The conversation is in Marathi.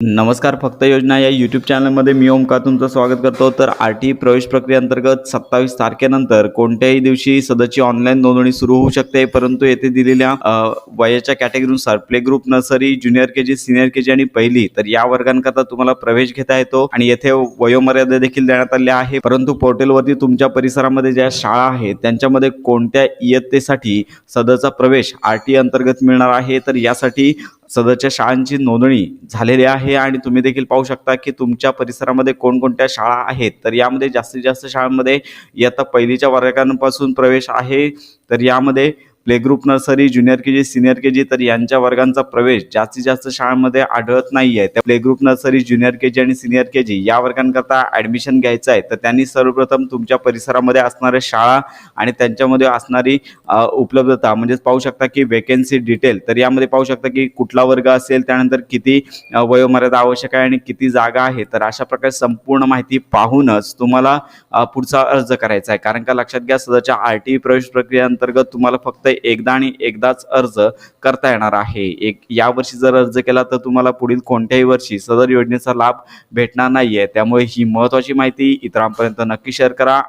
नमस्कार. फक्त योजना या यूट्यूब चॅनलमध्ये मी ओमकार तुमचं स्वागत करतो. तर आर-टी प्रवेश प्रक्रियेअंतर्गत 27 तारखेनंतर कोणत्याही दिवशी सदरची ऑनलाईन नोंदणी सुरू होऊ शकते. परंतु येथे दिलेल्या वयाच्या कॅटेगरीनुसार play group, nursery, junior KG, senior KG आणि पहिली तर या वर्गांकरता तुम्हाला प्रवेश घेता येतो आणि येथे वयोमर्यादा देखील देण्यात आल्या आहे. परंतु पोर्टलवरती तुमच्या परिसरामध्ये ज्या शाळा आहेत त्यांच्यामध्ये कोणत्या इयत्तेसाठी सदरचा प्रवेश आर-टी अंतर्गत मिळणार आहे, तर यासाठी सदरच्या शाळांची नोंदणी झालेली आहे आणि तुम्ही देखील पाहू शकता की तुमच्या परिसरामध्ये कोणकोणत्या शाळा आहेत. तर यामध्ये जास्तीत जास्त शाळांमध्ये इयत्ता पहिलीच्या वर्गांपासून प्रवेश आहे. तर यामध्ये play group, nursery, junior KG, senior KG तर यांच्या वर्गांचा प्रवेश जास्तीत जास्त शाळांमध्ये आढळत नाहीये. त्या play group, nursery, junior KG आणि सिनियर केजी या वर्गांकरता ॲडमिशन घ्यायचं आहे तर त्यांनी सर्वप्रथम तुमच्या परिसरामध्ये असणाऱ्या शाळा आणि त्यांच्यामध्ये असणारी उपलब्धता म्हणजेच पाहू शकता की वेकेन्सी डिटेल. तर यामध्ये पाहू शकता की कुठला वर्ग असेल, त्यानंतर किती वयोमर्यादा आवश्यक आहे आणि किती जागा आहे. तर अशा प्रकारे संपूर्ण माहिती पाहूनच तुम्हाला पुढचा अर्ज करायचा आहे. कारण का लक्षात घ्या, सदरच्या आर-टी प्रवेश प्रक्रियेअंतर्गत तुम्हाला फक्त एकदा आणि एकदाच अर्ज करता येणार आहे. यावर्षी जर अर्ज केला तर तुम्हाला पुढील कोणत्याही वर्षी सदर योजनेचा लाभ भेटणार नाहीये. त्यामुळे ही महत्त्वाची माहिती इतरांपर्यंत नक्की शेअर करा.